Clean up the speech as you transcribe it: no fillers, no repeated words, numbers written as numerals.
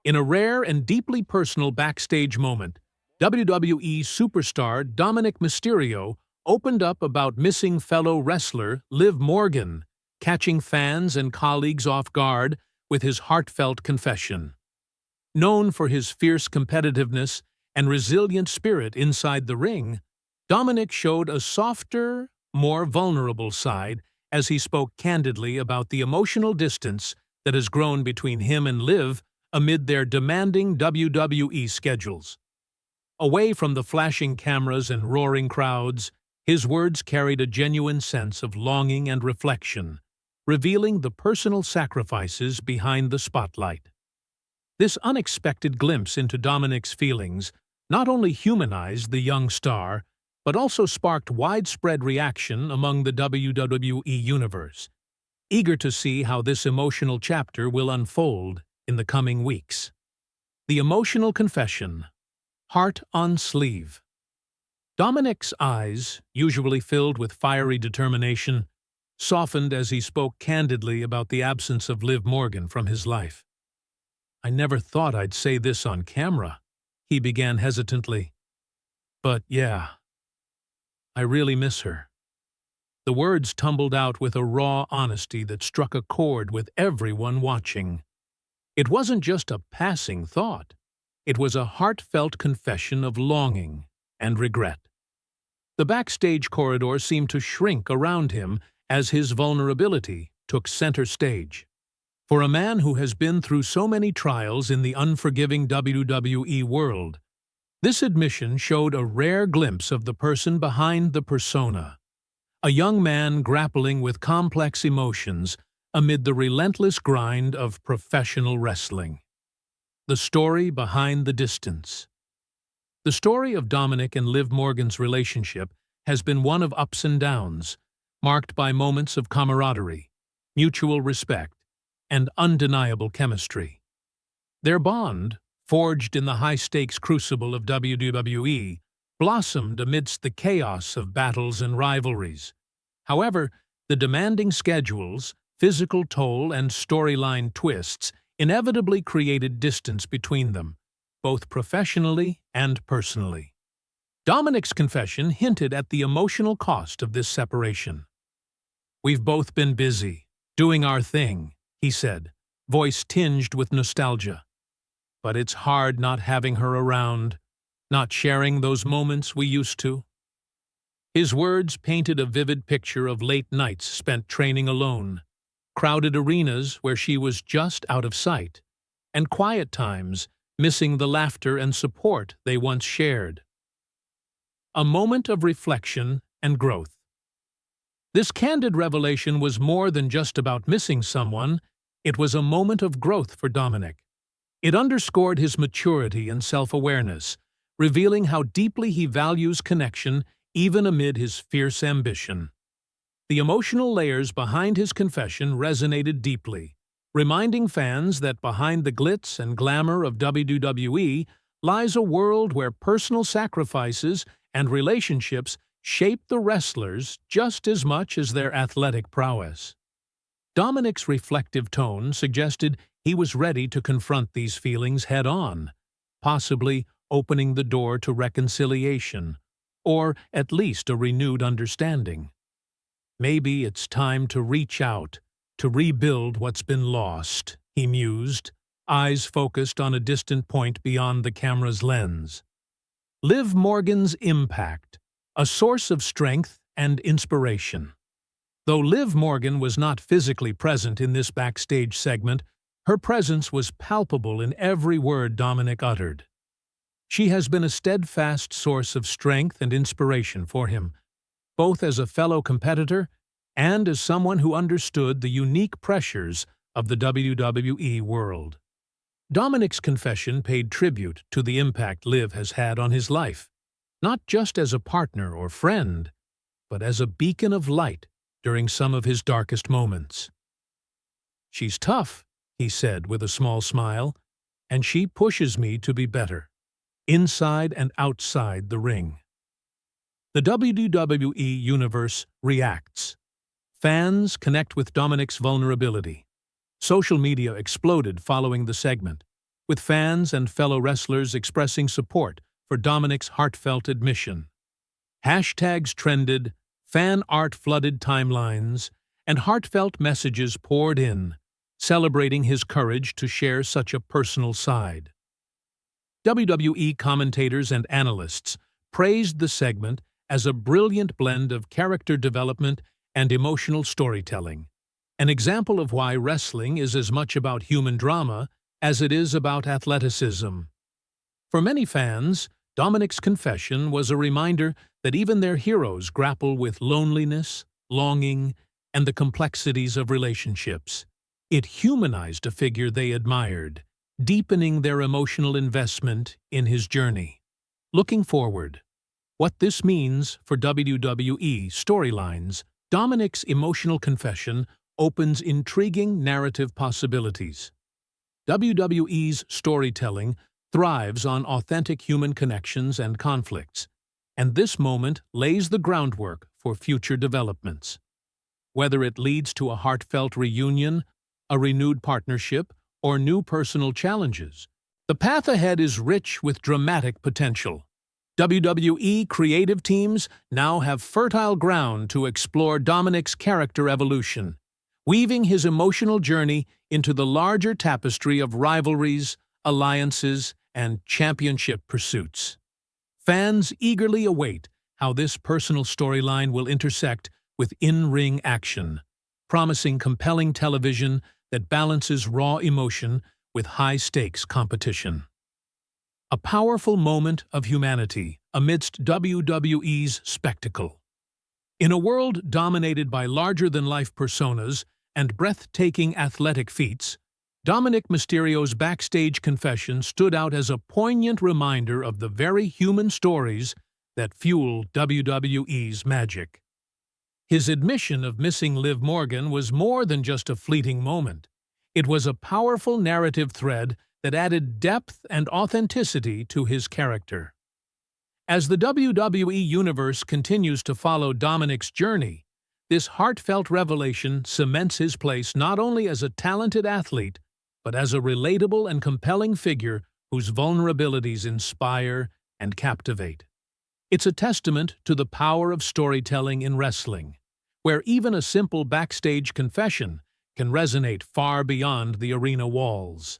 In a rare and deeply personal backstage moment, WWE superstar Dominik Mysterio opened up about missing fellow wrestler Liv Morgan, catching fans and colleagues off guard with his heartfelt confession. Known for his fierce competitiveness and resilient spirit inside the ring, Dominik showed a softer, more vulnerable side as he spoke candidly about the emotional distance that has grown between him and Liv amid their demanding WWE schedules. Away from the flashing cameras and roaring crowds, his words carried a genuine sense of longing and reflection, revealing the personal sacrifices behind the spotlight. This unexpected glimpse into Dominik's feelings not only humanized the young star, but also sparked widespread reaction among the WWE universe, eager to see how this emotional chapter will unfold in the coming weeks. The emotional confession. Heart on sleeve. Dominik's eyes, usually filled with fiery determination, softened as he spoke candidly about the absence of Liv Morgan from his life. "I never thought I'd say this on camera," he began hesitantly. "But yeah, I really miss her." The words tumbled out with a raw honesty that struck a chord with everyone watching. It wasn't just a passing thought. It was a heartfelt confession of longing and regret. The backstage corridor seemed to shrink around him as his vulnerability took center stage. For a man who has been through so many trials in the unforgiving WWE world, this admission showed a rare glimpse of the person behind the persona. A young man grappling with complex emotions amid the relentless grind of professional wrestling. The story behind the distance. The story of Dominik and Liv Morgan's relationship has been one of ups and downs, marked by moments of camaraderie, mutual respect, and undeniable chemistry. Their bond, forged in the high-stakes crucible of WWE, blossomed amidst the chaos of battles and rivalries. However, the demanding schedules, physical toll, and storyline twists inevitably created distance between them, both professionally and personally. Dominik's confession hinted at the emotional cost of this separation. "We've both been busy, doing our thing," he said, voice tinged with nostalgia. "But it's hard not having her around, not sharing those moments we used to." His words painted a vivid picture of late nights spent training alone, crowded arenas where she was just out of sight, and quiet times missing the laughter and support they once shared. A moment of reflection and growth. This candid revelation was more than just about missing someone. It was a moment of growth for Dominik. It underscored his maturity and self-awareness, revealing how deeply he values connection even amid his fierce ambition. The emotional layers behind his confession resonated deeply, reminding fans that behind the glitz and glamour of WWE lies a world where personal sacrifices and relationships shape the wrestlers just as much as their athletic prowess. Dominik's reflective tone suggested he was ready to confront these feelings head-on, possibly opening the door to reconciliation, or at least a renewed understanding. "Maybe it's time to reach out, to rebuild what's been lost," he mused, eyes focused on a distant point beyond the camera's lens. Liv Morgan's impact, a source of strength and inspiration. Though Liv Morgan was not physically present in this backstage segment, her presence was palpable in every word Dominik uttered. She has been a steadfast source of strength and inspiration for him, both as a fellow competitor and as someone who understood the unique pressures of the WWE world. Dominik's confession paid tribute to the impact Liv has had on his life, not just as a partner or friend, but as a beacon of light during some of his darkest moments. "She's tough," he said with a small smile, "and she pushes me to be better, inside and outside the ring." The WWE Universe reacts. Fans connect with Dominik's vulnerability. Social media exploded following the segment, with fans and fellow wrestlers expressing support for Dominik's heartfelt admission. Hashtags trended, fan art flooded timelines, and heartfelt messages poured in, celebrating his courage to share such a personal side. WWE commentators and analysts praised the segment as a brilliant blend of character development and emotional storytelling, an example of why wrestling is as much about human drama as it is about athleticism. For many fans, Dominik's confession was a reminder that even their heroes grapple with loneliness, longing, and the complexities of relationships. It humanized a figure they admired, deepening their emotional investment in his journey. Looking forward, what this means for WWE storylines, Dominik's emotional confession opens intriguing narrative possibilities. WWE's storytelling thrives on authentic human connections and conflicts, and this moment lays the groundwork for future developments. Whether it leads to a heartfelt reunion, a renewed partnership, or new personal challenges, the path ahead is rich with dramatic potential. WWE creative teams now have fertile ground to explore Dominik's character evolution, weaving his emotional journey into the larger tapestry of rivalries, alliances, and championship pursuits. Fans eagerly await how this personal storyline will intersect with in-ring action, promising compelling television that balances raw emotion with high-stakes competition. A powerful moment of humanity amidst WWE's spectacle. In a world dominated by larger-than-life personas and breathtaking athletic feats, Dominik Mysterio's backstage confession stood out as a poignant reminder of the very human stories that fuel WWE's magic. His admission of missing Liv Morgan was more than just a fleeting moment. It was a powerful narrative thread that added depth and authenticity to his character. As the WWE Universe continues to follow Dominik's journey, this heartfelt revelation cements his place not only as a talented athlete, but as a relatable and compelling figure whose vulnerabilities inspire and captivate. It's a testament to the power of storytelling in wrestling, where even a simple backstage confession can resonate far beyond the arena walls.